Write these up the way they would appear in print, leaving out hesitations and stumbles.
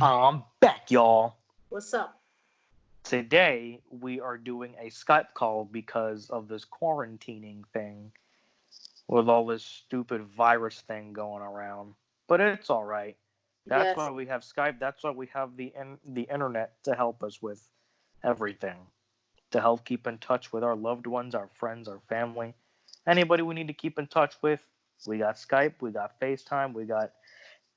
I'm back, y'all. What's up? Today, we are doing a Skype call because of this quarantining thing with all this stupid virus thing going around. But it's all right. That's Yes, why we have Skype. That's why we have the internet to help us with everything, to help keep in touch with our loved ones, our friends, our family, anybody we need to keep in touch with. We got Skype, we got FaceTime, we got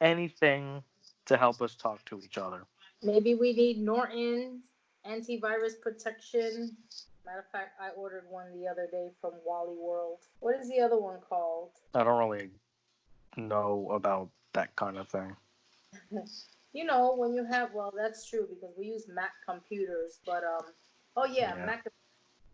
anything to help us talk to each other. maybe we need Norton antivirus protection. Matter of fact, I ordered one the other day from Wally World. What is the other one called? I don't really know about that kind of thing. You know, when you have, well, that's true because we use Mac computers, but oh yeah, Yeah.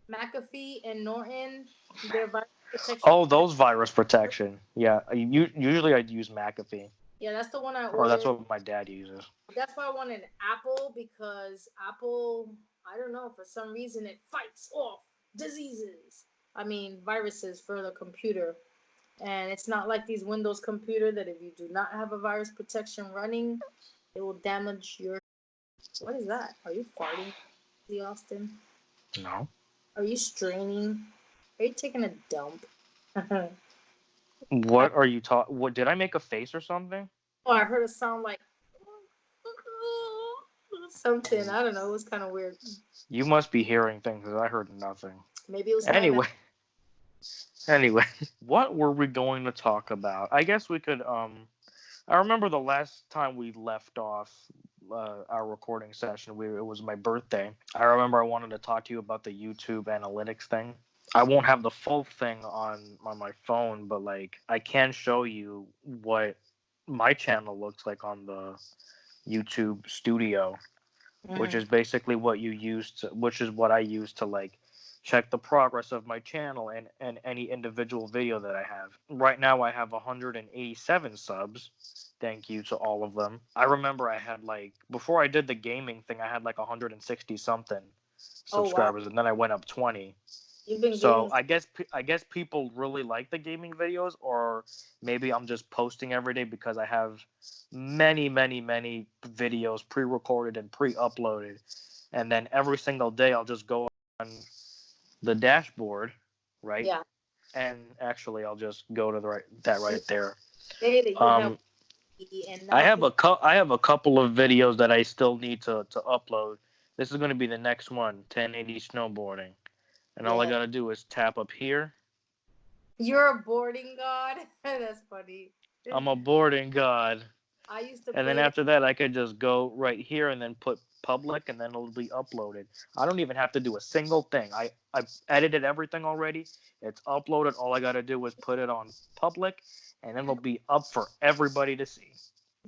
McAfee and Norton, their virus protection. Oh, those virus protection. Yeah, usually I'd use McAfee, Yeah, that's the one I or that's ordered. what my dad uses. That's why I wanted Apple because Apple, I don't know, for some reason it fights off diseases. I mean, viruses for the computer. And it's not like these Windows computer that if you do not have a virus protection running, it will damage your. What is that? Are you farting, Austin? No. Are you straining? Are you taking a dump? Oh, What are you talking? What did I make a face or something? I heard a sound like something. I don't know. It was kind of weird. You must be hearing things because I heard nothing. Maybe it was Anyway, what were we going to talk about? I guess we could. I remember the last time we left off our recording session. It was my birthday. I remember I wanted to talk to you about the YouTube analytics thing. I won't have the full thing on my phone, but like I can show you what my channel looks like on the YouTube Studio, which is basically what which is what I use to like check the progress of my channel and any individual video that I have. Right now I have 187 subs. Thank you to all of them. I remember I had like before I did the gaming thing, I had like 160 something subscribers, and then I went up 20. You've been So gaming. I guess people really like the gaming videos, or maybe I'm just posting every day because I have many videos pre-recorded and pre-uploaded, and then every single day I'll just go on the dashboard, right? Yeah. And actually I'll just go to that right there. Say that you have and I have a couple of videos that I still need to upload. This is going to be the next one, 1080 snowboarding. And all I gotta do is tap up here. You're a boarding god? That's funny. I'm a boarding god. I used to And then after that, I could just go right here and then put public, and then it'll be uploaded. I don't even have to do a single thing. I've edited everything already. It's uploaded. All I gotta do is put it on public, and then it'll be up for everybody to see.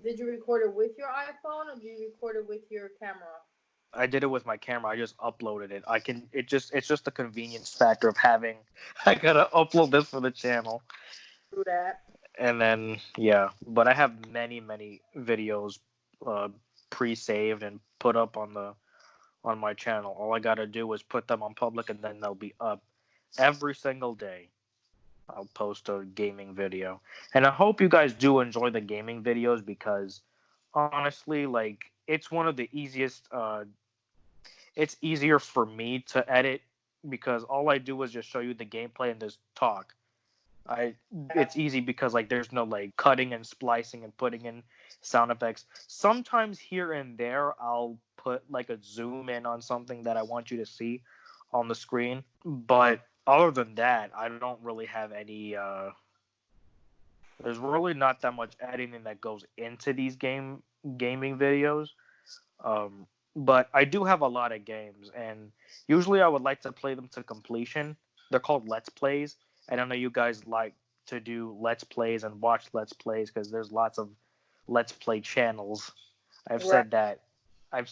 Did you record it with your iPhone, or did you record it with your camera? I did it with my camera. I just uploaded it. It's just the convenience factor of having. I gotta upload this for the channel. Do that. And then yeah, but I have many videos pre-saved and put up on my channel. All I gotta do is put them on public, and then they'll be up every single day. I'll post a gaming video, and I hope you guys do enjoy the gaming videos because honestly, like it's one of the easiest. It's easier for me to edit because all I do is just show you the gameplay and just talk. It's easy because like there's no like cutting and splicing and putting in sound effects. Sometimes here and there I'll put like a zoom in on something that I want you to see on the screen, but other than that, I don't really have any there's really not that much editing that goes into these gaming videos. But I do have a lot of games, and usually I would like to play them to completion. They're called Let's Plays, and I know you guys like to do Let's Plays and watch Let's Plays because there's lots of Let's Play channels. I've said that. I've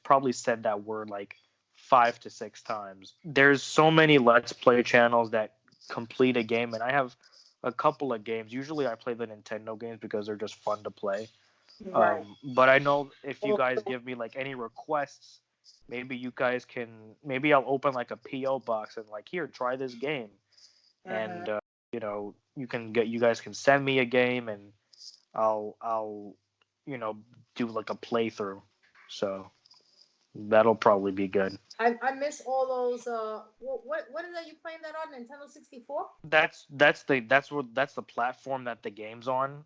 probably said that word like 5 to 6 times. There's so many Let's Play channels that complete a game, and I have a couple of games. Usually I play the Nintendo games because they're just fun to play. Right. But I know if you guys give me like any requests, maybe you guys can. Maybe I'll open like a PO box and like here, try this game, and you know you guys can send me a game and I'll do like a playthrough. So that'll probably be good. I miss all those. What is that you playing that on Nintendo 64? That's the platform that the game's on.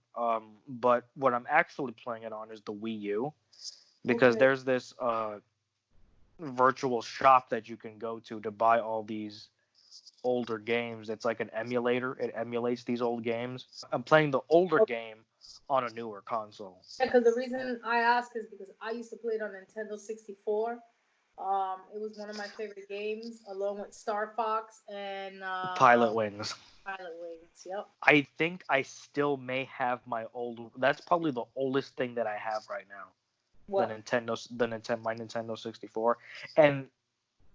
But what I'm actually playing it on is the Wii U, because Okay. there's this virtual shop that you can go to buy all these older games. It's like an emulator. It emulates these old games. I'm playing the older game on a newer console. Because the reason I ask is because I used to play it on Nintendo 64. It was one of my favorite games, along with Star Fox and Pilot Wings. Pilot Wings. Yep. I think I still may have my old. That's probably the oldest thing that I have right now. What? My Nintendo 64. And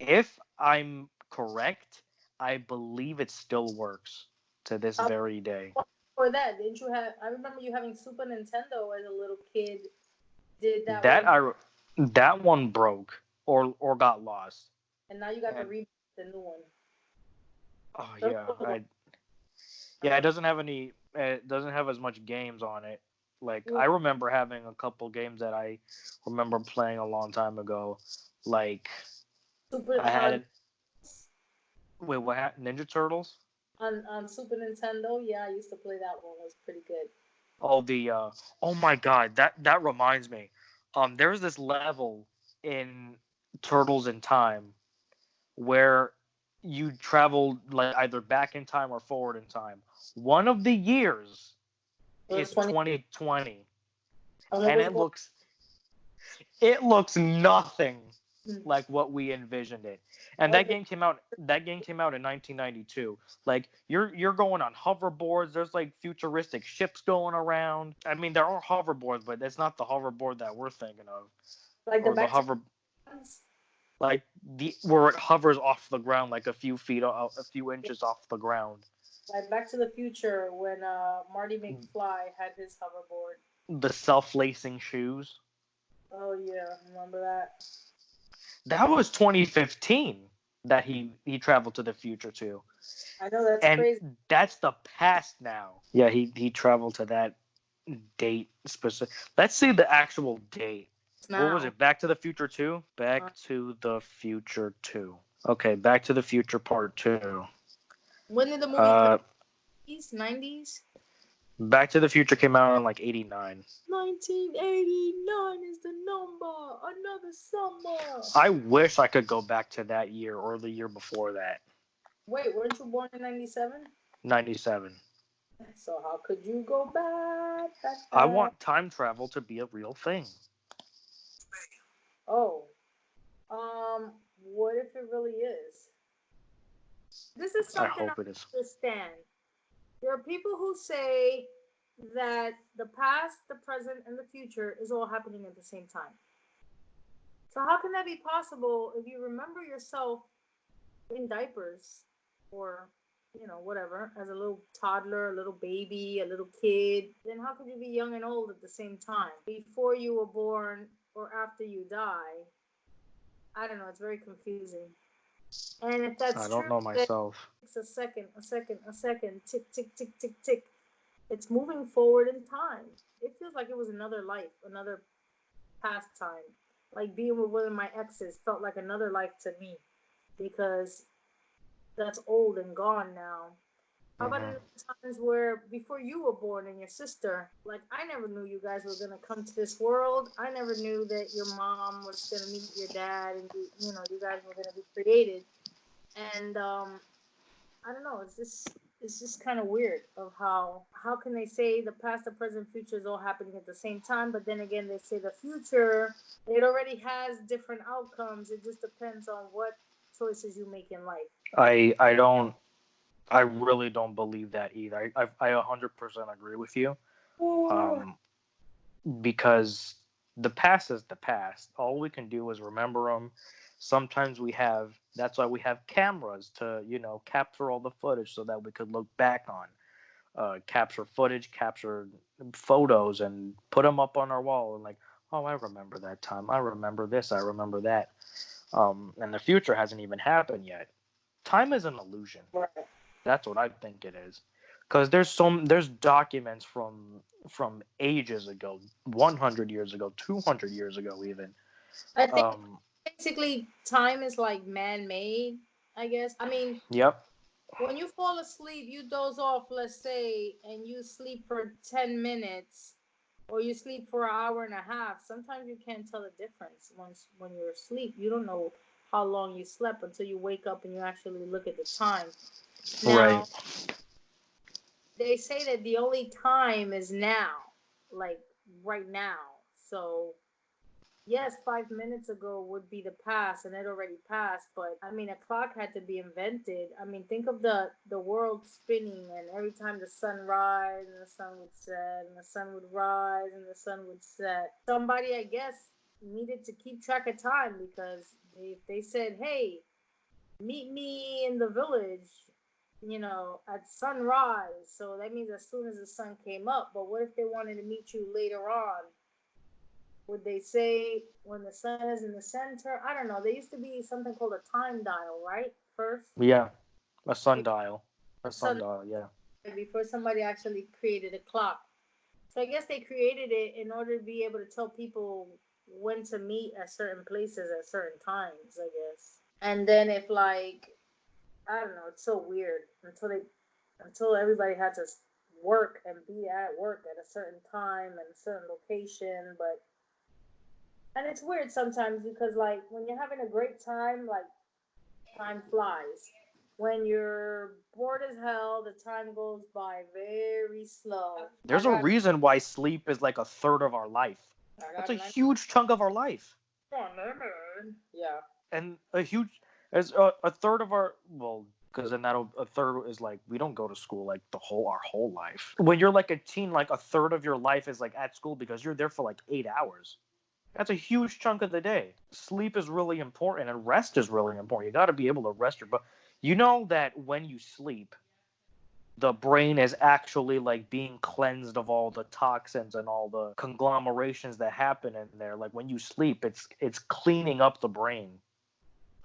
if I'm correct, I believe it still works to this very day. For that, didn't you have? I remember you having Super Nintendo as a little kid. Did that? That one broke or got lost. And now you got to read the new one. Oh yeah, it doesn't have any. It doesn't have as much games on it. Like I remember having a couple games that I remember playing a long time ago. Like I had. Wait, what happened? Ninja Turtles? On Super Nintendo, yeah, I used to play that one. It was pretty good. Oh oh my God, that reminds me. There's this level in Turtles in Time where you travel like either back in time or forward in time. One of the years is 2020, and it looks nothing like what we envisioned it. And that game came out in 1992. Like you're going on hoverboards. There's like futuristic ships going around. I mean, there are hoverboards, but it's not the hoverboard that we're thinking of. Like the hover, like where it hovers off the ground, like a few inches off the ground. Like Back to the Future when Marty McFly had his hoverboard. The self-lacing shoes. Oh yeah, remember that? That was 2015 that he traveled to the future too. I know, that's crazy. And that's the past now. Yeah, he traveled to that date specific. Let's see the actual date. Now. What was it? Back to the Future 2? Back to the Future 2. Okay, Back to the Future Part 2. When did the movie come? 90s? Back to the Future came out in like 89. 1989 is the number. Another summer. I wish I could go back to that year or the year before that. Wait, weren't you born in 97? 97. So how could you go back? I want time travel to be a real thing. Oh. What if it really is? This is something I understand. There are people who say that the past, the present, and the future is all happening at the same time. So how can that be possible if you remember yourself in diapers or, whatever, as a little toddler, a little baby, a little kid? Then how could you be young and old at the same time? Before you were born or after you die? I don't know. It's very confusing. And if that's true, I don't know myself. It's a second, tick, tick, tick, tick, tick. It's moving forward in time. It feels like it was another life, another pastime. Like being with one of my exes felt like another life to me because that's old and gone now. How about in times where before you were born and your sister, like I never knew you guys were going to come to this world. I never knew that your mom was going to meet your dad and you guys were going to be created. And I don't know, it's just kind of weird of how can they say the past, the present, future is all happening at the same time, but then again they say the future, it already has different outcomes. It just depends on what choices you make in life. I really don't believe that either. I 100% agree with you. Because the past is the past. All we can do is remember them. Sometimes that's why we have cameras to, capture all the footage so that we could look back on, capture footage, capture photos and put them up on our wall and like, oh, I remember that time. I remember this. I remember that. And the future hasn't even happened yet. Time is an illusion. Right. That's what I think it is. Because there's documents from ages ago, 100 years ago, 200 years ago even. I think basically time is like man-made, I guess. I mean, Yep. when you fall asleep, you doze off, let's say, and you sleep for 10 minutes or you sleep for an hour and a half. Sometimes you can't tell the difference when you're asleep. You don't know how long you slept until you wake up and you actually look at the time. Right. Now, they say that the only time is now, like right now. So yes, 5 minutes ago would be the past, and it already passed. But I mean, a clock had to be invented. I mean, think of the world spinning, and every time the sun rise and the sun would set, and the sun would rise and the sun would set. Somebody, I guess, needed to keep track of time because they said, "Hey, meet me in the village." At sunrise. So that means as soon as the sun came up. But what if they wanted to meet you later on? Would they say when the sun is in the center? I don't know. There used to be something called a time dial, right? First, Yeah. A before sundial. A sun, sundial. Yeah. before somebody actually created a clock. So I guess they created it in order to be able to tell people when to meet at certain places at certain times, I guess. And then if like I don't know, it's so weird until everybody had to work and be at work at a certain time and a certain location, but and it's weird sometimes because like when you're having a great time, like time flies. When you're bored as hell, the time goes by very slow. I There's a got reason why sleep is like a third of our life. I That's got a an huge chunk of our life. yeah. And a huge as a third of our because then that'll a third is like we don't go to school like our whole life. When you're like a teen, like a third of your life is like at school because you're there for like 8 hours. That's a huge chunk of the day. Sleep is really important and rest is really important. You got to be able to rest your body. You know that when you sleep, the brain is actually like being cleansed of all the toxins and all the conglomerations that happen in there. Like when you sleep, it's cleaning up the brain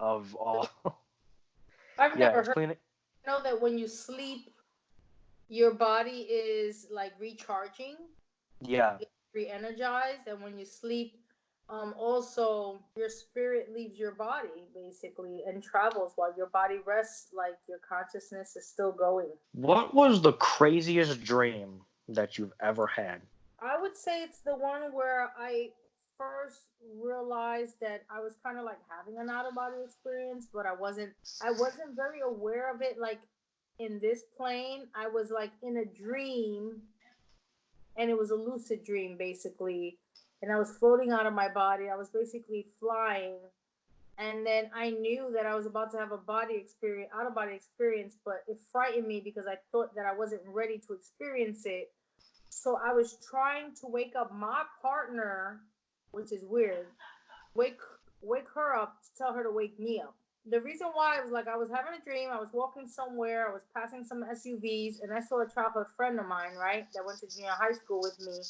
of all. I've Yeah, never it's heard. cleaning. I know that when you sleep, your body is like recharging, Yeah, re-energized, and when you sleep, also your spirit leaves your body basically and travels while your body rests, like your consciousness is still going. what was the craziest dream that you've ever had? I would say it's the one where I first realized that I was kind of like having an out of body experience, but I wasn't very aware of it like in this plane. I was like in a dream, and it was a lucid dream basically, and I was floating out of my body. I was basically flying, and then I knew that I was about to have a body experience, out of body experience, but it frightened me because I thought that I wasn't ready to experience it. So I was trying to wake up my partner, which is weird. Wake wake her up to tell her to wake me up. The reason why was like I was having a dream. I was walking somewhere. I was passing some SUVs, and I saw a childhood friend of mine, right, that went to junior high school with me.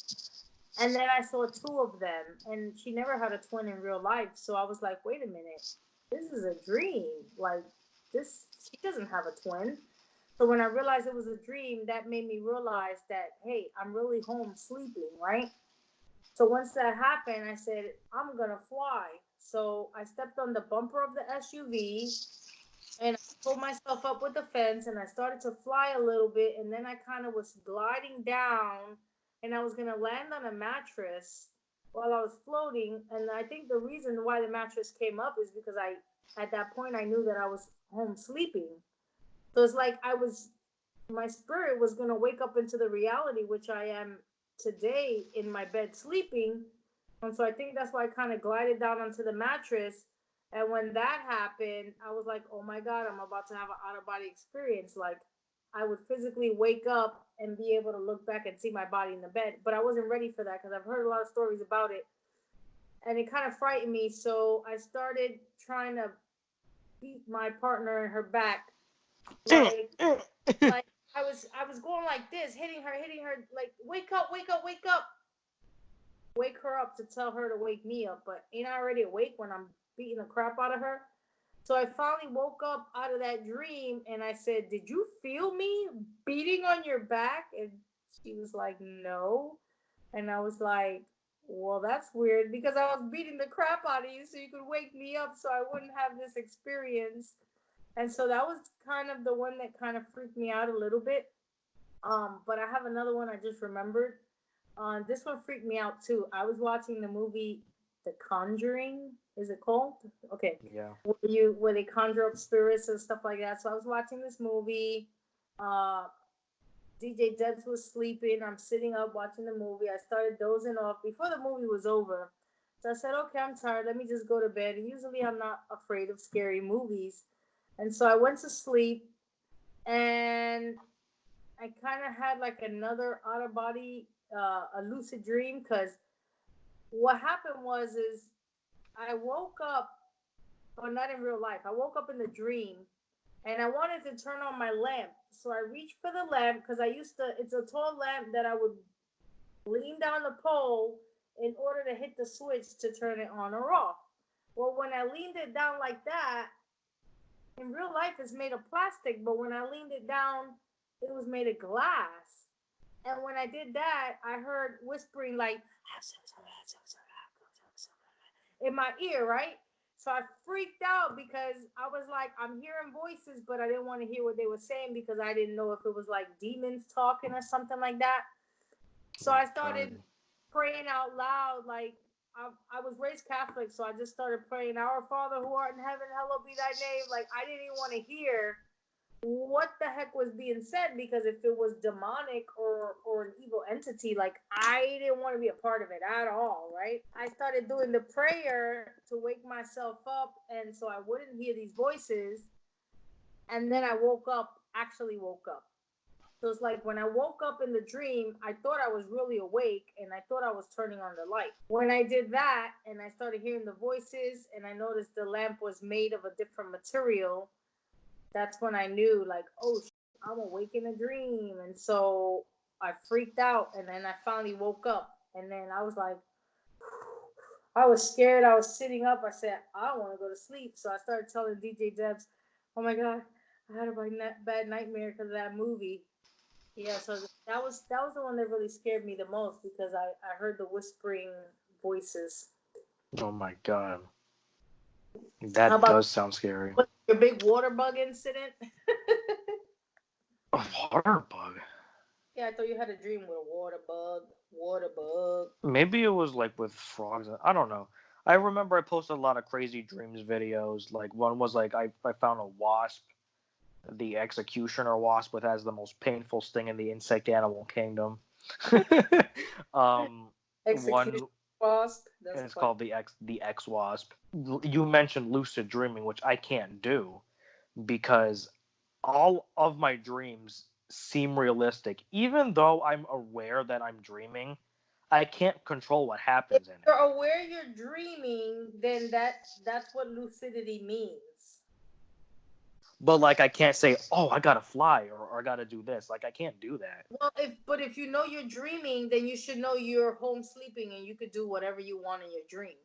And then I saw two of them, and she never had a twin in real life. So I was like, wait a minute, this is a dream. Like this, she doesn't have a twin. So when I realized it was a dream, that made me realize that hey, I'm really home sleeping, right? So once that happened, I said, I'm gonna fly. So I stepped on the bumper of the SUV and I pulled myself up with the fence and I started to fly a little bit, and then I kind of was gliding down and I was gonna land on a mattress while I was floating. And I think the reason why the mattress came up is because I at that point I knew that I was home sleeping. So it's like my spirit was going to wake up into the reality, which I am today in my bed sleeping. And so I think that's why I kind of glided down onto the mattress. And when that happened, I was like, oh my God, I'm about to have an out of body experience. Like I would physically wake up and be able to look back and see my body in the bed. But I wasn't ready for that because I've heard a lot of stories about it. And it kind of frightened me. So I started trying to beat my partner in her back. Like, like I was going like this, hitting her, like wake up, wake up, wake up, wake her up to tell her to wake me up. But ain't I already awake when I'm beating the crap out of her? So I finally woke up out of that dream and I said, "Did you feel me beating on your back?" And she was like, "No." And I was like, "Well, that's weird because I was beating the crap out of you so you could wake me up so I wouldn't have this experience." And so that was kind of the one that kind of freaked me out a little bit. But I have another one I just remembered. This one freaked me out too. I was watching the movie The Conjuring. Is it called? Okay. Yeah. Where they conjure up spirits and stuff like that. So I was watching this movie. Uh, DJ Debs was sleeping. I'm sitting up watching the movie. I started dozing off before the movie was over. So I said, "Okay, I'm tired. Let me just go to bed." And usually I'm not afraid of scary movies. And so I went to sleep, and I kind of had like another out of body, a lucid dream, because what happened is I woke up, but not in real life. I woke up in the dream, and I wanted to turn on my lamp. So I reached for the lamp because it's a tall lamp that I would lean down the pole in order to hit the switch to turn it on or off. Well, when I leaned it down like that, in real life it's made of plastic, but when I leaned it down, it was made of glass. And when I did that, I heard whispering like in my ear, right? So I freaked out because I was like, I'm hearing voices, but I didn't want to hear what they were saying because I didn't know if it was like demons talking or something like that. So I started praying out loud. Like, I was raised Catholic, so I just started praying, "Our Father who art in heaven, hallowed be thy name." Like, I didn't even want to hear what the heck was being said, because if it was demonic or an evil entity, like, I didn't want to be a part of it at all, right? I started doing the prayer to wake myself up, and so I wouldn't hear these voices. And then I actually woke up. So it's like when I woke up in the dream, I thought I was really awake and I thought I was turning on the light. When I did that and I started hearing the voices and I noticed the lamp was made of a different material, that's when I knew, like, oh, I'm awake in a dream. And so I freaked out, and then I finally woke up, and then I was like, I was scared. I was sitting up. I said, I don't want to go to sleep. So I started telling DJ Debs, "Oh my God, I had a bad nightmare because of that movie." Yeah, so that was the one that really scared me the most because I heard the whispering voices. Oh my god. How That about does sound scary. your big water bug incident? A water bug. Yeah, I thought you had a dream with a water bug. Water bug. Maybe it was like with frogs. I don't know. I remember I posted a lot of crazy dreams videos. Like one was like I found a wasp, the executioner wasp, which has the most painful sting in the insect animal kingdom. um, Execution one wasp. That's is funny. called the X wasp. You mentioned lucid dreaming, which I can't do because all of my dreams seem realistic, even though I'm aware that I'm dreaming. I can't control what If happens in you're it. aware you're dreaming, then that's what lucidity means. But like I can't say, "Oh, I gotta fly," or "I gotta do this." Like I can't do that. Well, if you know you're dreaming, then you should know you're home sleeping and you could do whatever you want in your dream.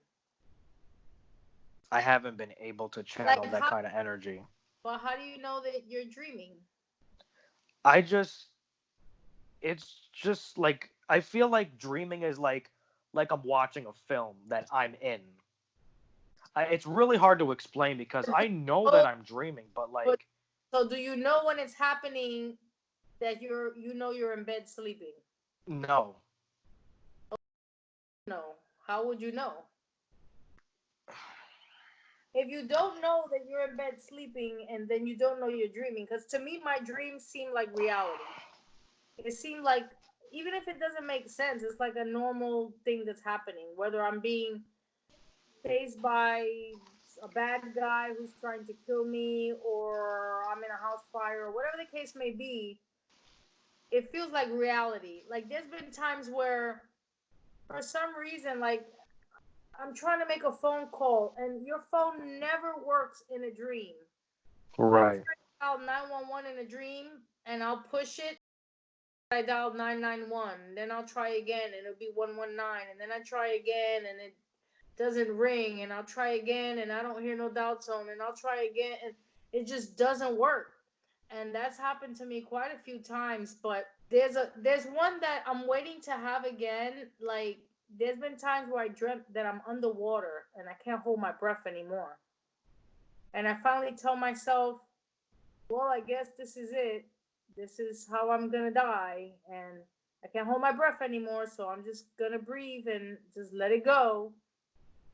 I haven't been able to Like channel that how? kind of energy. Well, how do you know that you're dreaming? I just it's just like I feel like dreaming is like I'm watching a film that I'm in. It's really hard to explain because I know that Oh, I'm dreaming, but but like so do you know when it's happening that you're in bed sleeping? no. No. How would you know? If you don't know that you're in bed sleeping and then you don't know you're dreaming, because to me my dreams seem like reality. It seemed like, even if it doesn't make sense, it's like a normal thing that's happening, whether I'm being chased by a bad guy who's trying to kill me or I'm in a house fire or whatever the case may be. It feels like reality. Like, there's been times where for some reason, like, I'm trying to make a phone call and your phone never works in a dream. I'll Right. try to dial 911 in a dream and I'll push it. I dialed 991. Then I'll try again and it'll be 119. And then I try again and it. doesn't ring, and I'll try again and I don't hear no dial tone, and I'll try again and it just doesn't work. And that's happened to me quite a few times, but there's one that I'm waiting to have again. Like there's been times where I dreamt that I'm underwater and I can't hold my breath anymore. And I finally tell myself, well, I guess this is it. This is how I'm gonna die, and I can't hold my breath anymore, so I'm just gonna breathe and just let it go.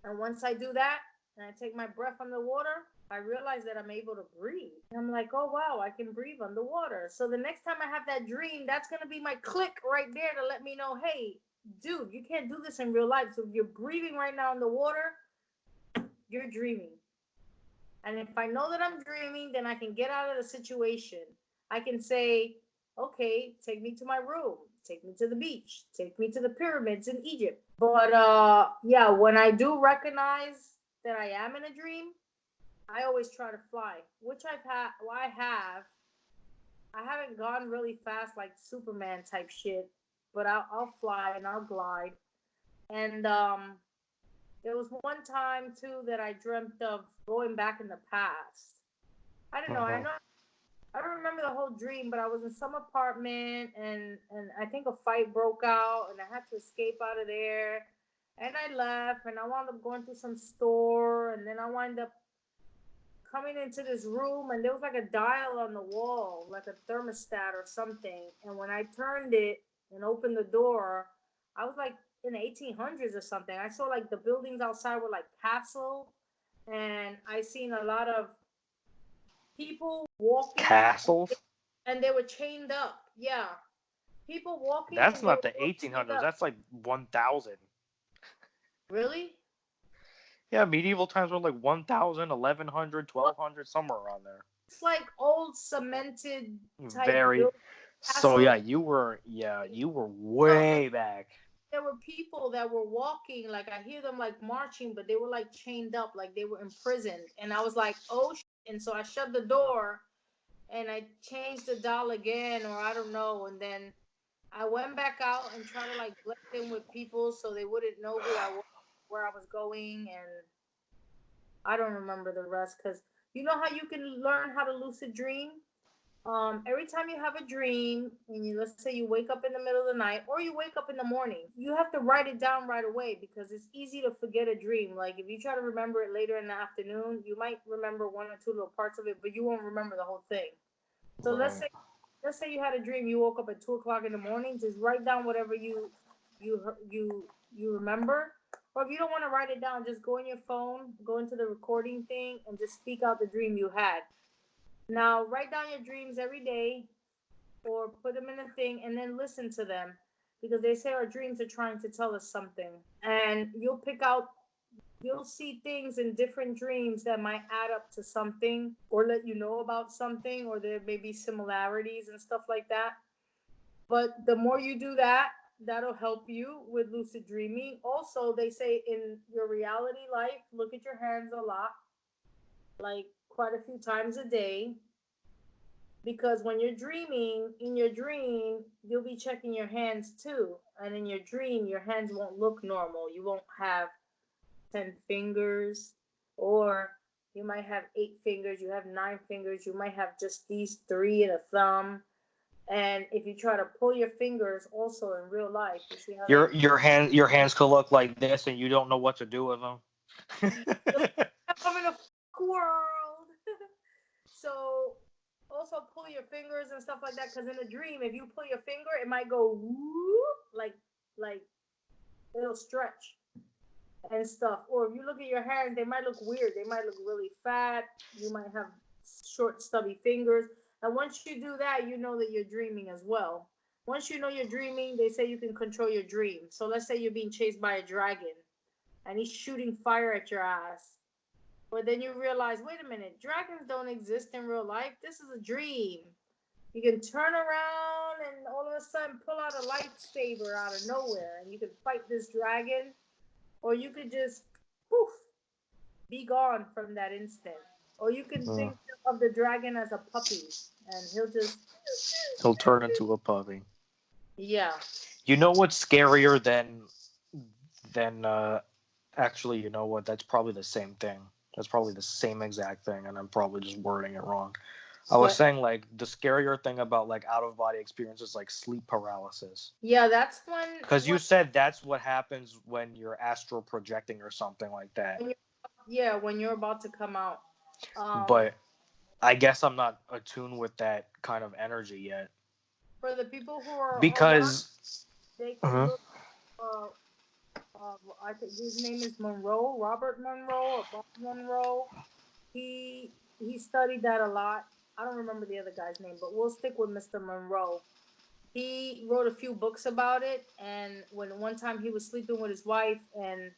And once I do that and I take my breath underwater, I realize that I'm able to breathe. And I'm like, oh wow, I can breathe underwater. So the next time I have that dream, that's gonna be my click right there to let me know, hey, dude, you can't do this in real life. So if you're breathing right now in the water, you're dreaming. And if I know that I'm dreaming, then I can get out of the situation. I can say, okay, take me to my room, take me to the beach, take me to the pyramids in Egypt. But yeah, when I do recognize that I am in a dream, I always try to fly, which I haven't gone really fast like Superman type shit, but I'll fly and I'll glide. And there was one time too that I dreamt of going back in the past. I don't know. Mhm. I don't remember the whole dream, but I was in some apartment and I think a fight broke out and I had to escape out of there. And I left and I wound up going to some store and then I wound up coming into this room and there was like a dial on the wall, like a thermostat or something. And when I turned it and opened the door, I was like in the 1800s or something. I saw like the buildings outside were like castle, and I seen a lot of people walking Castles? and they were chained up. Yeah, people walking That's and they not were the both chained 1800s. up. That's like 1000. Really? Yeah, medieval times were like 1000, 1100, Well, 1200, somewhere around there. it's like old cemented type Very. building So castles. you were No, way back. there were people that were walking, like I hear them like marching, but they were like chained up, like they were imprisoned. And I was like, oh shit. And so I shut the door and I changed the dial again, or I don't know. And then I went back out and tried to like blend in with people so they wouldn't know who I was, where I was going, and I don't remember the rest because you know how you can learn how to lucid dream? Every time you have a dream and you, let's say you wake up in the middle of the night or you wake up in the morning, you have to write it down right away because it's easy to forget a dream. Like if you try to remember it later in the afternoon, you might remember one or two little parts of it, but you won't remember the whole thing. So Right. let's say you had a dream, you woke up at 2 o'clock in the morning, just write down whatever you you remember. Or if you don't want to write it down, just go in your phone, go into the recording thing, and just speak out the dream you had. Now, write down your dreams every day or put them in a thing and then listen to them because they say our dreams are trying to tell us something. And you'll see things in different dreams that might add up to something or let you know about something, or there may be similarities and stuff like that. But the more you do that, that'll help you with lucid dreaming. Also, they say in your reality life, look at your hands a lot, like quite a few times a day, because when you're dreaming, in your dream, you'll be checking your hands too. And in your dream, your hands won't look normal. You won't have 10 fingers, or you might have 8 fingers, you have 9 fingers, you might have just these three and a thumb. And if you try to pull your fingers also in real life, you see how they Your hands could look like this and you don't know what to do with them. I'm in a world. So also pull your fingers and stuff like that, because in a dream, if you pull your finger, it might go whoop, like it'll stretch and stuff. Or if you look at your hands, they might look weird. They might look really fat. You might have short, stubby fingers. And once you do that, you know that you're dreaming as well. Once you know you're dreaming, they say you can control your dream. So let's say you're being chased by a dragon and he's shooting fire at your ass. But then you realize, wait a minute, dragons don't exist in real life. This is a dream. You can turn around and all of a sudden pull out a lightsaber out of nowhere and you can fight this dragon, or you could just poof, be gone from that instant. Or you can Uh, think of the dragon as a puppy and he'll just, He'll turn into a puppy. yeah. You know what's scarier than Actually, you know what? That's probably the same thing. That's probably the same exact thing, and I'm probably just wording it wrong. I was But saying like the scarier thing about like out of body experiences like sleep paralysis. yeah, that's Because you when said that's what happens when you're astral projecting or something like that. when you're, yeah, when you're about to come out. Um, But I guess I'm not attuned with that kind of energy yet. for the people who are online, Because they can uh look. Uh, I think his name is Monroe, Robert Monroe or Bob Monroe. He studied that a lot. I don't remember the other guy's name, but we'll stick with Mr. Monroe. He wrote a few books about it, and when one time he was sleeping with his wife, and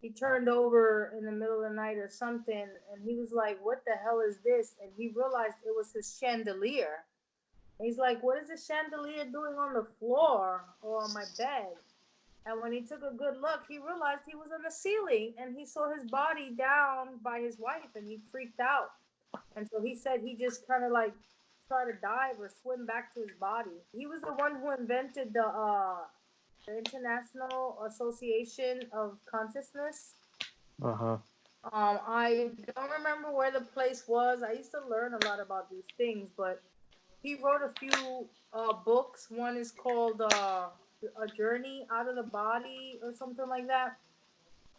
he turned over in the middle of the night or something, and he was like, "What the hell is this?" And he realized it was his chandelier. And he's like, "What is the chandelier doing on the floor or on my bed?" And when he took a good look, he realized he was on the ceiling, and he saw his body down by his wife, and he freaked out. And so he said he just kind of like tried to dive or swim back to his body. He was the one who invented the International Association of Consciousness. huh. I don't remember where the place was. I used to learn a lot about these things, but he wrote a few books. One is called A Journey Out of the Body or something like that.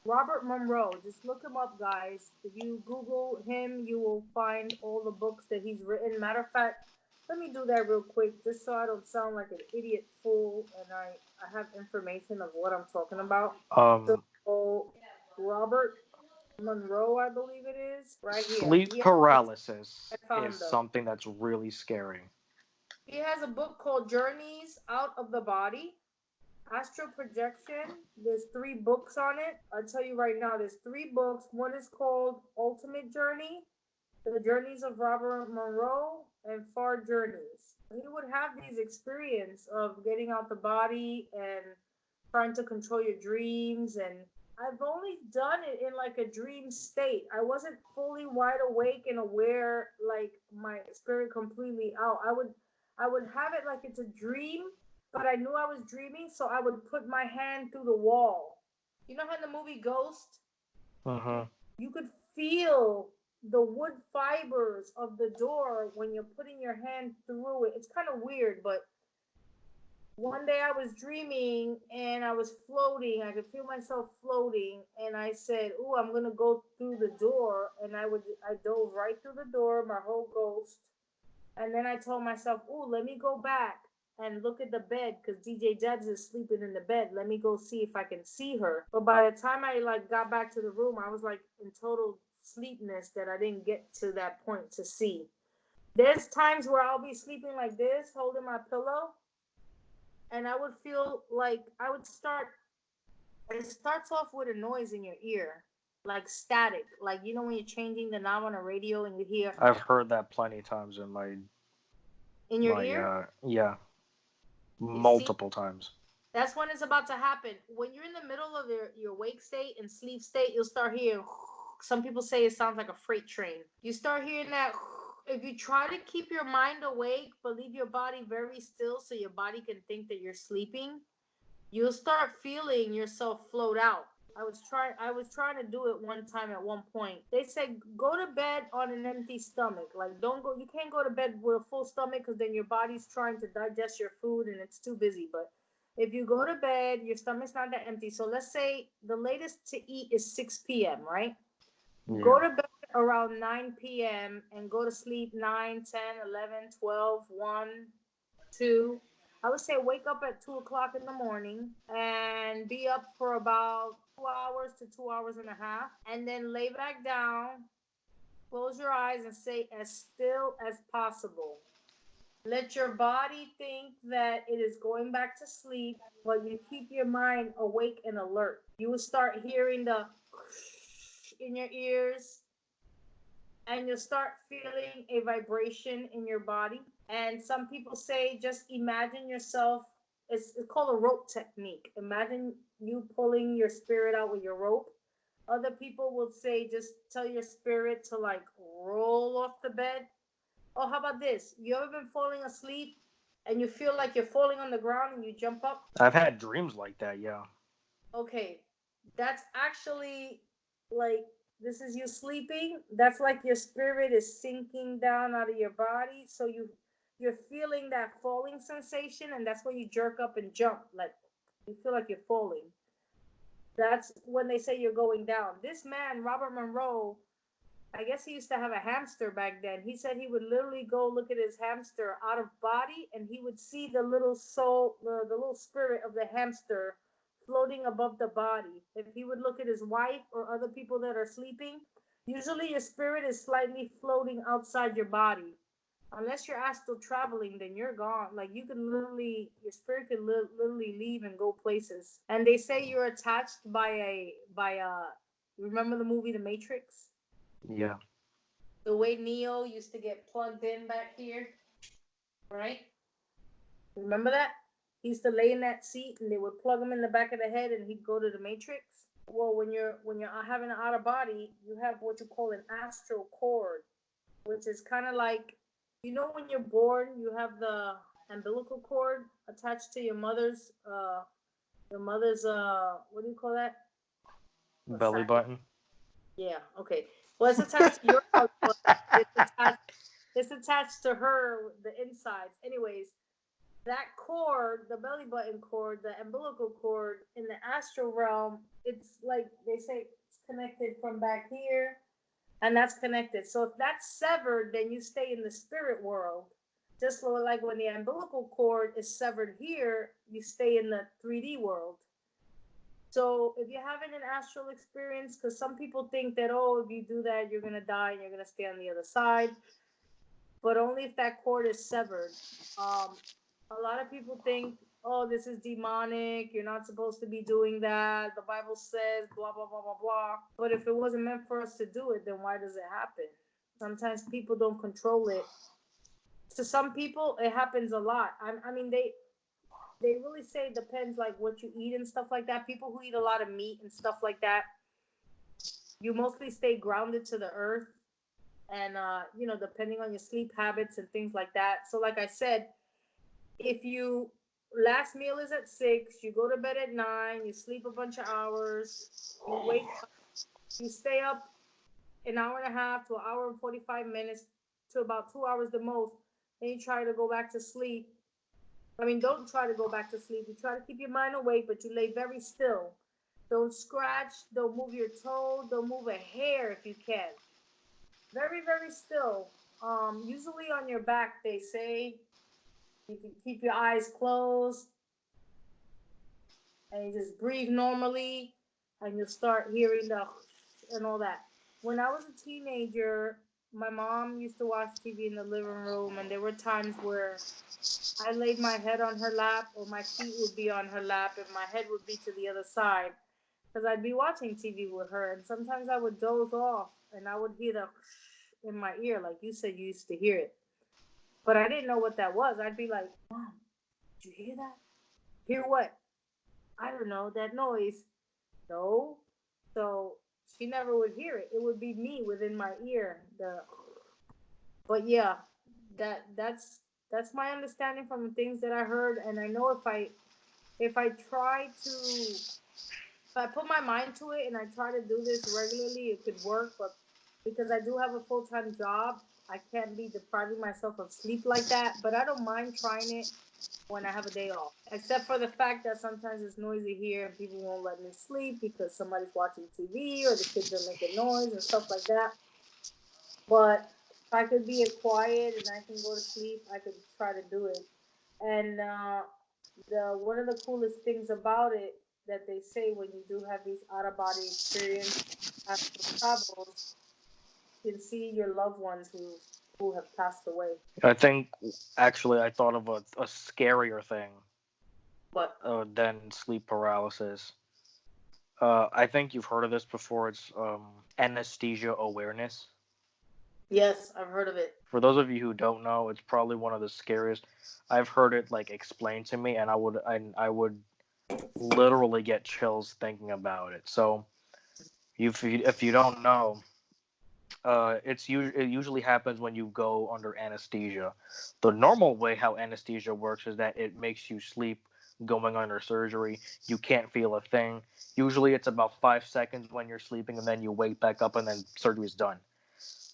Robert Monroe. Just look him up, guys. If you Google him, you will find all the books that he's written. Matter of fact, let me do that real quick just so I don't sound like an idiot fool and I have information of what I'm talking about. Um, So, Robert Monroe, I believe it is, right here. sleep paralysis I is found them. something that's really scary. He has a book called Journeys Out of the Body. Astral Projection. There's 3 books on it. I'll tell you right now, there's 3 books. One is called Ultimate Journey, The Journeys of Robert Monroe, and Far Journeys. He would have these experience of getting out the body and trying to control your dreams. And I've only done it in like a dream state. I wasn't fully wide awake and aware, like my spirit completely out. I would have it like it's a dream, but I knew I was dreaming, so I would put my hand through the wall. You know how in the movie Ghost, Uh-huh. you could feel the wood fibers of the door when you're putting your hand through it. It's kind of weird, but one day I was dreaming and I was floating. I could feel myself floating, and I said, "Ooh, I'm gonna go through the door." And I dove right through the door, my whole ghost. And then I told myself, "Ooh, let me go back and look at the bed because DJ Debs is sleeping in the bed. Let me go see if I can see her." But by the time I like got back to the room, I was like in total sleepness that I didn't get to that point to see. There's times where I'll be sleeping like this, holding my pillow, and I would feel like I would start. It starts off with a noise in your ear, like static, like you know when you're changing the knob on a radio and you hear I've heard that plenty of times in in your ear. yeah, You see, multiple times. that's when it's about to happen. When you're in the middle of your wake state and sleep state, you'll start hearing. Some people say it sounds like a freight train. You start hearing that. If you try to keep your mind awake, but leave your body very still so your body can think that you're sleeping, you'll start feeling yourself float out. I was trying to do it one time at one point. They said go to bed on an empty stomach. Like don't go you can't go to bed with a full stomach cuz then your body's trying to digest your food and it's too busy. But if you go to bed, your stomach's not that empty. So let's say the latest to eat is 6 p.m., right? Go Yeah. to bed around 9 p.m. and go to sleep 9, 10, 11, 12, 1, 2. I would say wake up at 2 o'clock in the morning and be up for about 2 hours to 2 hours and a half. And then lay back down, close your eyes, and say as still as possible. Let your body think that it is going back to sleep, but you keep your mind awake and alert. You will start hearing the in your ears, and you'll start feeling a vibration in your body. And some people say just imagine yourself, it's called a rope technique. Imagine you pulling your spirit out with your rope. Other people will say just tell your spirit to like roll off the bed. Oh, how about this? You ever been falling asleep and you feel like you're falling on the ground and you jump up? I've had dreams like that, yeah. Okay. that's actually like this is you sleeping. That's like your spirit is sinking down out of your body. So you're feeling that falling sensation, and that's when you jerk up and jump. Like you feel like you're falling. That's when they say you're going down. This man, Robert Monroe, I guess he used to have a hamster back then. He said he would literally go look at his hamster out of body, and he would see the little soul, the little spirit of the hamster floating above the body. If he would look at his wife or other people that are sleeping, usually your spirit is slightly floating outside your body. Unless you're astral traveling, then you're gone. Like you can literally, your spirit can literally leave and go places. And they say you're attached by a. Remember the movie The Matrix? Yeah. The way Neo used to get plugged in back here, right? Remember that? He used to lay in that seat, and they would plug him in the back of the head, and he'd go to the Matrix. Well, when you're having an out of body, you have what you call an astral cord, which is kind of like, when you're born, you have the umbilical cord attached to your mother's what do you call that? Belly button. Yeah, okay. Well, it's attached to your belly button. It's attached to her, the insides. Anyways, that cord, the belly button cord, the umbilical cord in the astral realm, it's like they say it's connected from back here, and that's connected. So if that's severed, then you stay in the spirit world. Just like when the umbilical cord is severed here, you stay in the 3D world. So if you're having an astral experience, because some people think that, oh, if you do that, you're going to die and you're going to stay on the other side, but only if that cord is severed. A lot of people think, oh, this is demonic. You're not supposed to be doing that. The Bible says blah, blah, blah, blah, blah. But if it wasn't meant for us to do it, then why does it happen? Sometimes people don't control it. To some people, it happens a lot. I mean, they really say it depends like what you eat and stuff like that. People who eat a lot of meat and stuff like that, you mostly stay grounded to the earth, and depending on your sleep habits and things like that. So like I said, if you last meal is at 6, you go to bed at 9, you sleep a bunch of hours, you wake up, you stay up an hour and a half to an hour and 45 minutes to about 2 hours the most, then you try to go back to sleep. I mean, don't try to go back to sleep. You try to keep your mind awake, but you lay very still. Don't scratch, don't move your toe, don't move a hair if you can. Very, very still. Usually on your back, they say you can keep your eyes closed and you just breathe normally, and you'll start hearing the and all that. When I was a teenager, my mom used to watch TV in the living room, and there were times where I laid my head on her lap, or my feet would be on her lap, and my head would be to the other side, because I'd be watching TV with her, and sometimes I would doze off, and I would hear the in my ear, like you said you used to hear it. But I didn't know what that was. I'd be like, Mom, did you hear that? Hear what? I don't know, that noise. No. So she never would hear it. It would be me within my ear. But yeah, that's my understanding from the things that I heard, and I know if I put my mind to it and I try to do this regularly, it could work. But because I do have a full-time job, I can't be depriving myself of sleep like that. But I don't mind trying it when I have a day off, except for the fact that sometimes it's noisy here and people won't let me sleep because somebody's watching TV or the kids are making noise and stuff like that. But if I could be quiet and I can go to sleep, I could try to do it. And the one of the coolest things about it that they say when you do have these out of body experience astral travels, you can see your loved ones who have passed away. I think actually I thought of a scarier thing But than sleep paralysis. I think you've heard of this before. It's anesthesia awareness. yes, I've heard of it. For those of you who don't know, it's probably one of the scariest. I've heard it like explained to me, and I would literally get chills thinking about it. So if you don't know, it usually happens when you go under anesthesia. The normal way how anesthesia works is that it makes you sleep going under surgery. You can't feel a thing. Usually it's about 5 seconds when you're sleeping, and then you wake back up, and then surgery's done.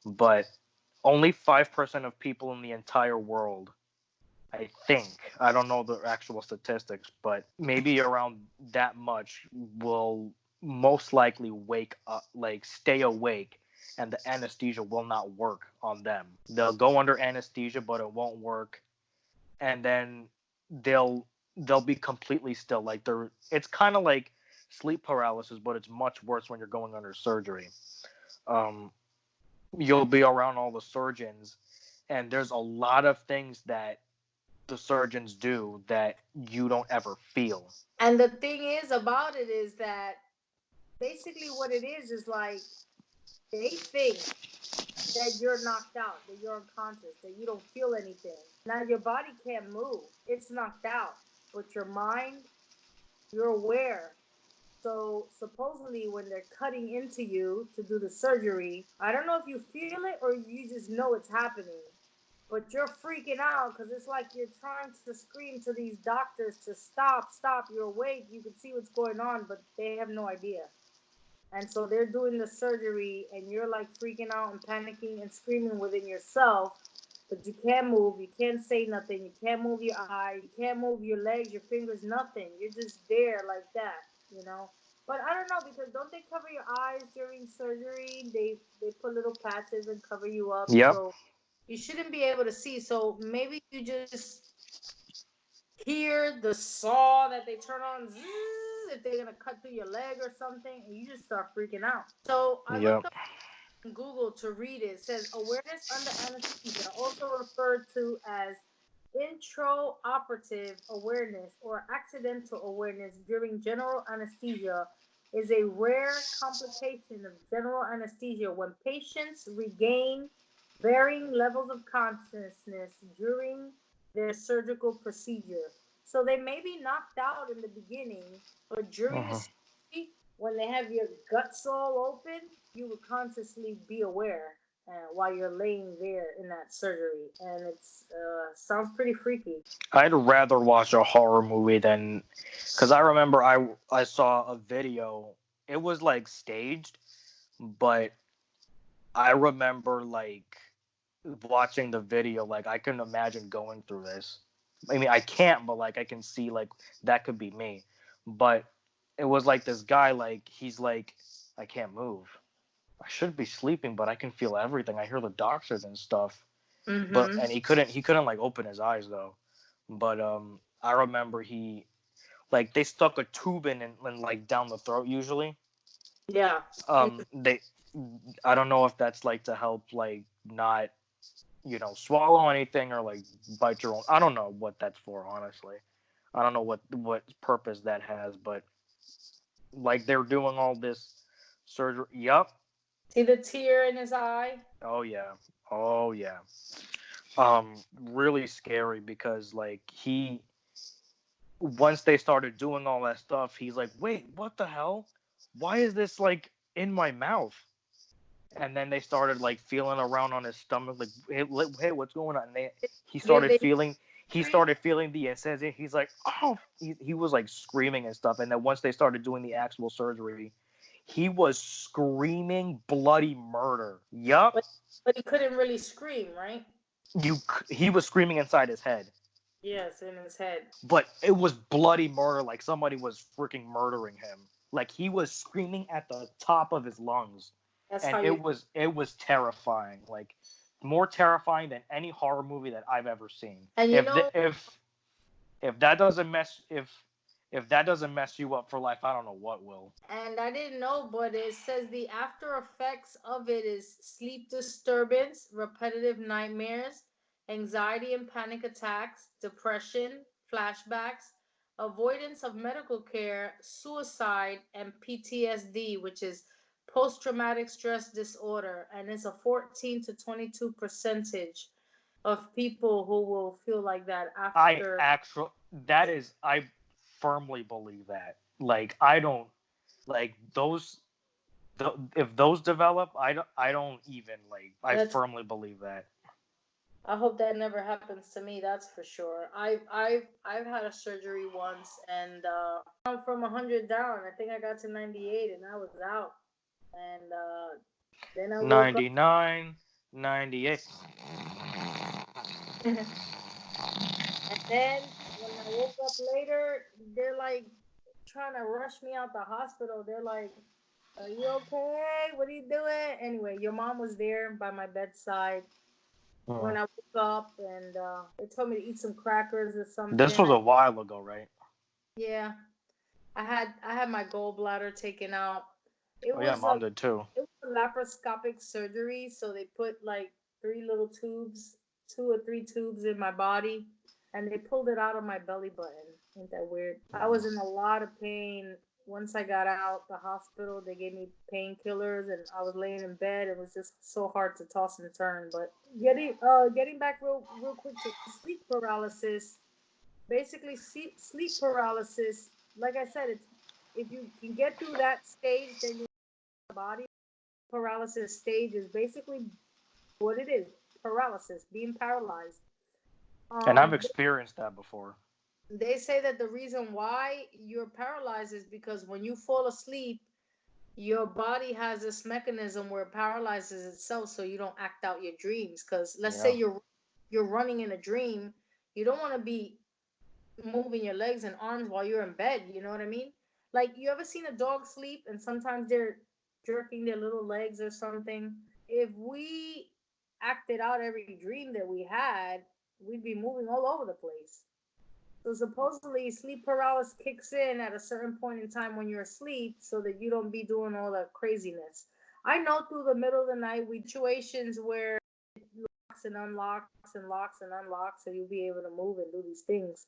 But only 5% of people in the entire world, I think, I don't know the actual statistics, but maybe around that much will most likely wake up, like stay awake, and the anesthesia will not work on them. They'll go under anesthesia, but it won't work, and then they'll be completely still. Like it's kind of like sleep paralysis, but it's much worse when you're going under surgery. Um, you'll be around all the surgeons, and there's a lot of things that the surgeons do that you don't ever feel. And the thing is about it is that basically what it is like they think that you're knocked out, that you're unconscious, that you don't feel anything. Now your body can't move. It's knocked out. But your mind, you're aware. So supposedly when they're cutting into you to do the surgery, I don't know if you feel it or you just know it's happening. But you're freaking out because it's like you're trying to scream to these doctors to stop. You're awake. You can see what's going on, but they have no idea. And so they're doing the surgery, and you're like freaking out and panicking and screaming within yourself, but you can't move. You can't say nothing. You can't move your eye. You can't move your legs, your fingers, nothing. You're just there like that, you know. But I don't know, because don't they cover your eyes during surgery? They put little patches and cover you up. Yep. So you shouldn't be able to see. So maybe you just hear the saw that they turn on, zzz, if they're gonna cut through your leg or something, and you just start freaking out. So I looked up on Google to read it. It says awareness under anesthesia, also referred to as intraoperative awareness or accidental awareness during general anesthesia, is a rare complication of general anesthesia when patients regain varying levels of consciousness during their surgical procedure. So they may be knocked out in the beginning, but during the surgery, when they have your guts all open, you will consciously be aware while you're laying there in that surgery, and it's sounds pretty freaky. I'd rather watch a horror movie than, because I remember I saw a video. It was like staged, but I remember like watching the video. Like I can imagine going through this. I mean, I can't, but like I can see like that could be me. But it was like this guy, like he's like, I can't move. I should be sleeping, but I can feel everything. I hear the doctors and stuff. Mm-hmm. But and he couldn't like open his eyes though. But I remember he like they stuck a tube in like down the throat usually. Yeah. I don't know if that's like to help like not, you know, swallow anything or like bite your own. I don't know what that's for, honestly. I don't know what purpose that has, but like they're doing all this surgery. Yup. See the tear in his eye? Oh yeah. Really scary because like once they started doing all that stuff, he's like, wait, what the hell? Why is this like in my mouth? And then they started like feeling around on his stomach, like, hey, what's going on? And he started feeling the anesthesia. He's like, oh, he was like screaming and stuff. And then once they started doing the actual surgery, he was screaming bloody murder. Yup. But he couldn't really scream, right? He was screaming inside his head. Yes, in his head. But it was bloody murder, like somebody was freaking murdering him. Like he was screaming at the top of his lungs. And it was terrifying, like more terrifying than any horror movie that I've ever seen. And if that doesn't mess you up for life, I don't know what will. And I didn't know, but it says the after effects of it is sleep disturbance, repetitive nightmares, anxiety and panic attacks, depression, flashbacks, avoidance of medical care, suicide, and PTSD, which is post-traumatic stress disorder, and it's a 14 to 22% of people who will feel like that after. I firmly believe that. Like I don't like those. If those develop, I don't even like. I firmly believe that. I hope that never happens to me. That's for sure. I've had a surgery once, and I'm from 100 down. I think I got to 98, and I was out. And then I woke up. 99, 98. And then when I woke up later, they're like trying to rush me out the hospital. They're like, "Are you okay? What are you doing?" Anyway, your mom was there by my bedside when I woke up, and they told me to eat some crackers or This something. was a while ago, right? Yeah, I had my gallbladder taken out. It Oh yeah, was mom did too. a laparoscopic surgery, so they put like three little tubes, 2 or 3 tubes in my body, and they pulled it out of my belly button. Ain't that weird? I was in a lot of pain. Once I got out the hospital, they gave me painkillers, and I was laying in bed. It was just so hard to toss and turn. But getting back real quick to sleep paralysis. Basically, sleep paralysis. Like I said, it's if you can get through that stage, then your body paralysis stage is basically what it is: paralysis, being paralyzed. And I've Um, experienced that before. they say that the reason why you're paralyzed is because when you fall asleep, your body has this mechanism where it paralyzes itself so you don't act out your dreams. Because let's say Yeah. you're running in a dream, you don't want to be moving your legs and arms while you're in bed. You know what I mean? Like, you ever seen a dog sleep and sometimes they're jerking their little legs or something? If we acted out every dream that we had, we'd be moving all over the place. So supposedly sleep paralysis kicks in at a certain point in time when you're asleep so that you don't be doing all that craziness. I know through the middle of the night we situations where it locks and unlocks and locks and unlocks so you'll be able to move and do these things.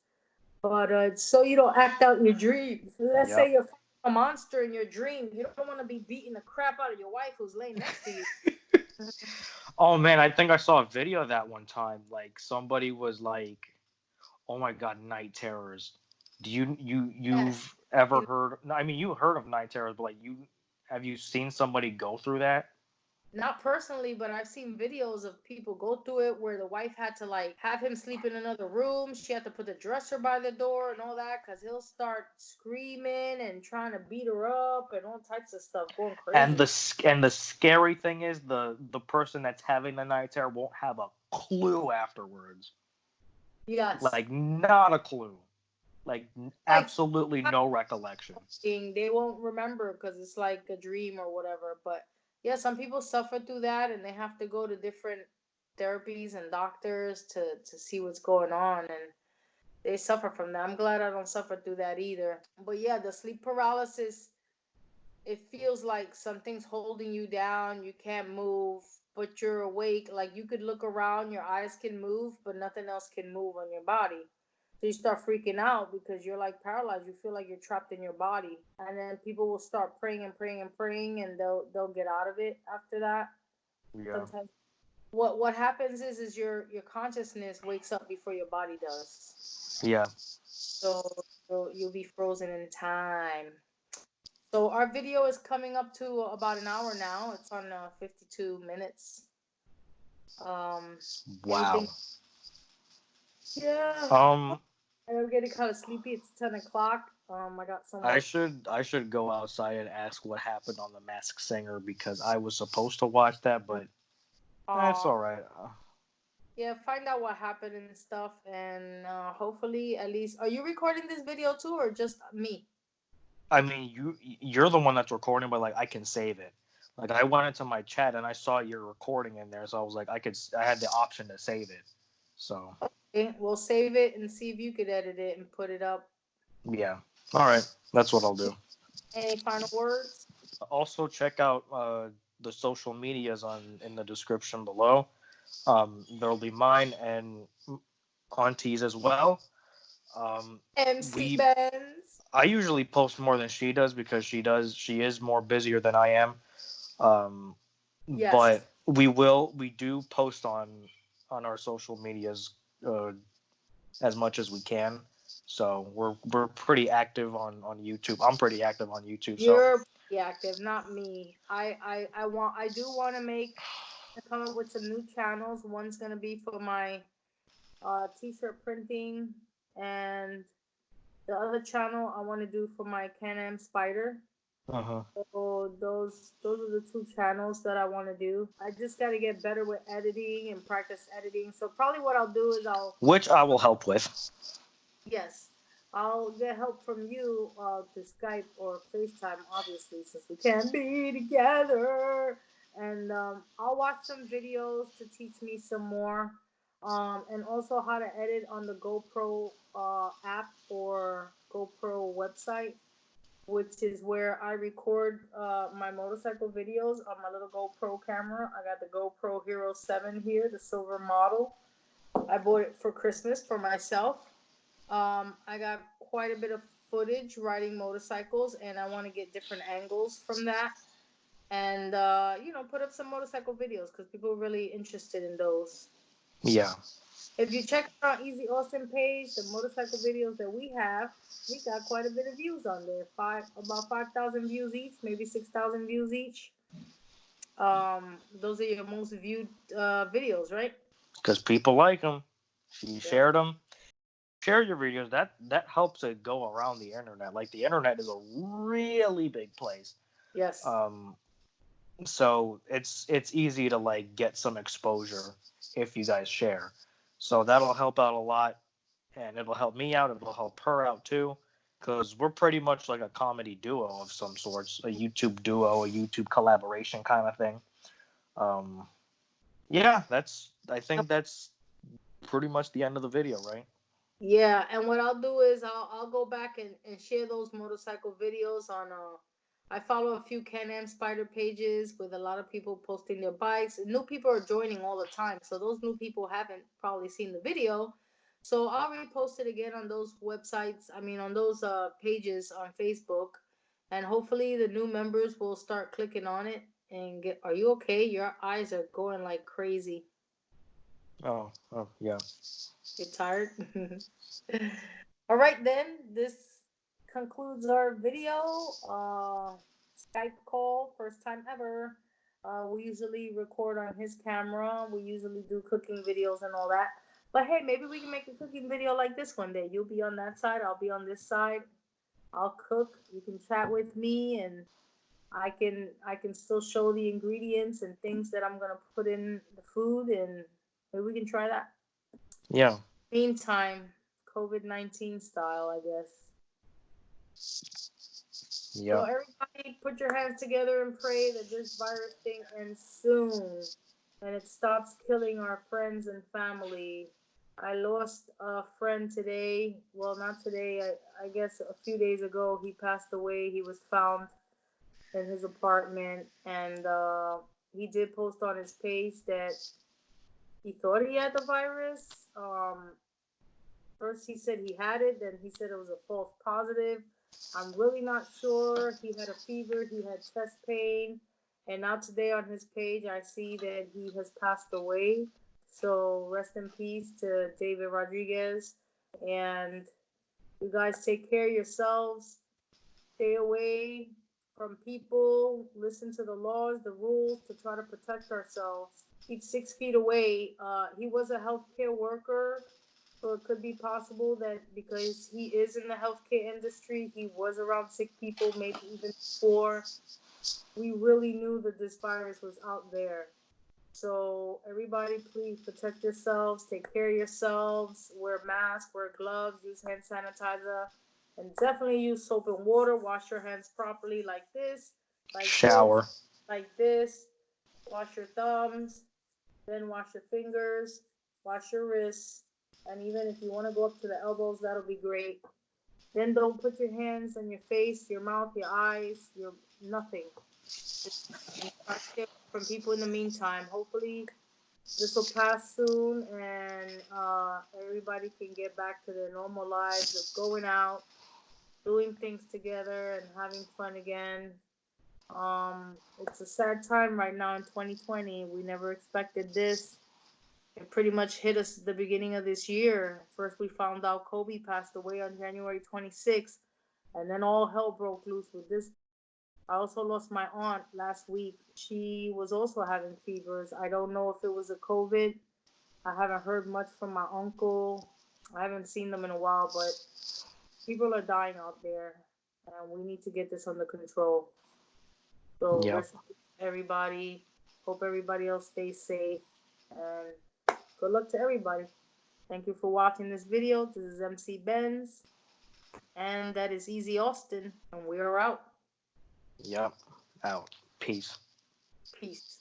But so you don't act out your dreams. Let's Yep. say you're a monster in your dream. You don't want to be beating the crap out of your wife who's laying next to you. Oh man, I think I saw a video of that one time. Like somebody was like, "Oh my god, night terrors." Do Yes. you've ever heard? No, I mean you heard of night terrors, but like have you seen somebody go through that? Not personally, but I've seen videos of people go through it where the wife had to like have him sleep in another room. She had to put the dresser by the door and all that because he'll start screaming and trying to beat her up and all types of stuff, going And crazy. the scary thing is the person that's having the night terror won't have a clue afterwards. Yes. Like not a clue. Like Like absolutely no recollection. they won't remember because it's like a dream or whatever. But yeah, some people suffer through that and they have to go to different therapies and doctors to see what's going on, and they suffer from that. I'm glad I don't suffer through that either. But yeah, the sleep paralysis, it feels like something's holding you down. You can't move, but you're awake. Like, you could look around, your eyes can move, but nothing else can move on your body. So you start freaking out because you're like paralyzed. You feel like you're trapped in your body. And then people will start praying and praying and praying, and they'll get out of it after that. Yeah. Sometimes what happens is your consciousness wakes up before your body does. Yeah. So you'll be frozen in time. So our video is coming up to about an hour now. It's on 52 minutes. Wow. Anything? Yeah. Um I'm getting kind of sleepy. It's 10 o'clock. I got some I work. should I should go outside and ask what happened on the Masked Singer because I was supposed to watch that, but that's all right. Yeah, find out what happened and stuff, and hopefully, at least, are you recording this video too, or just me? I mean, you're the one that's recording, but like I can save it. Like I went into my chat and I saw your recording in there, so I was like, I had the option to save it. So Okay, we'll save it and see if you could edit it and put it up. yeah, all right, that's what I'll do. Any final words? Also, check out the social medias in the description below. There'll be mine and Auntie's as well. MC We Benz. I usually post more than she does because she is more busier than I am. Um, Yes. but we do post on our social medias uh, as much as we can. So we're pretty active on YouTube. I'm pretty active on YouTube. So You're pretty active, not me. I do want to make to come up with some new channels. One's gonna be for my t-shirt printing, and the other channel I want to do for my Can-Am Spider. Uh-huh. So those are the two channels that I want to do. I just got to get better with editing and practice editing. So probably what I'll do is Which I will help with. yes, I'll get help from you to Skype or FaceTime, obviously, since we can't be together. And I'll watch some videos to teach me some more. And also how to edit on the GoPro app or GoPro website, which is where I record my motorcycle videos on my little GoPro camera. I got the GoPro Hero 7 here, the silver model. I bought it for Christmas for myself. I got quite a bit of footage riding motorcycles, and I want to get different angles from that, and put up some motorcycle videos because people are really interested in those. Yeah. If you check out our Easy Austin page, the motorcycle videos that we got quite a bit of views on there. About 5,000 views each, maybe 6,000 views each. Those are your most viewed videos, right? Because people like them. You Yeah. shared them. Share your videos. That helps it go around the internet. Like, the internet is a really big place. Yes. So it's easy to like get some exposure if you guys share. So that'll help out a lot, and it'll help me out. It'll help her out too, because we're pretty much like a comedy duo of some sorts, a YouTube duo, a YouTube collaboration kind of thing. Yeah, I think that's pretty much the end of the video, right? Yeah, and what I'll do is I'll go back and share those motorcycle videos on I follow a few Can-Am Spider pages with a lot of people posting their bikes. New people are joining all the time, so those new people haven't probably seen the video. So I'll repost it again on those websites. I mean, on those pages on Facebook, and hopefully the new members will start clicking on it and get. Are you okay? Your eyes are going like crazy. Oh, yeah. You're tired? All right, then. This concludes our video. Skype call, first time ever. We usually record on his camera. We usually do cooking videos and all that. But hey, maybe we can make a cooking video like this one day. You'll be on that side. I'll be on this side. I'll cook. You can chat with me, and I can still show the ingredients and things that I'm gonna put in the food, and maybe we can try that. Yeah. Meantime, COVID-19 style, I guess. Yeah. So everybody put your hands together and pray that this virus thing ends soon and it stops killing our friends and family. I lost a friend today. Well, not today. I guess a few days ago he passed away. He was found in his apartment, and he did post on his page that he thought he had the virus. First he said he had it, then he said it was a false positive. I'm really not sure. He had a fever, he had chest pain, and now today on his page I see that he has passed away. So rest in peace to David Rodriguez. And you guys take care of yourselves. Stay away from people. Listen to the laws, the rules to try to protect ourselves. Keep 6 feet away. He was a healthcare worker. So it could be possible that because he is in the healthcare industry, he was around sick people, maybe even before we really knew that this virus was out there. So everybody, please protect yourselves, take care of yourselves, wear masks, wear gloves, use hand sanitizer, and definitely use soap and water. Wash your hands properly like this, like shower, this, like this. Wash your thumbs, then wash your fingers, wash your wrists. And even if you want to go up to the elbows, that'll be great. Then don't put your hands on your face, your mouth, your eyes, your nothing. Just from people in the meantime. Hopefully this will pass soon, and everybody can get back to their normal lives of going out, doing things together, and having fun again. It's a sad time right now in 2020. We never expected this. It pretty much hit us at the beginning of this year. First, we found out Kobe passed away on January 26th, and then all hell broke loose with this I also lost my aunt last week. She was also having fevers. I don't know if it was a COVID. I haven't heard much from my uncle. I haven't seen them in a while, but people are dying out there, and we need to get this under control. So Yep. rest in peace, everybody. Hope everybody else stays safe, and good luck to everybody. Thank you for watching this video. This is MC Benz, and that is Easy Austin, and we are out. Yep. Out. Peace. Peace.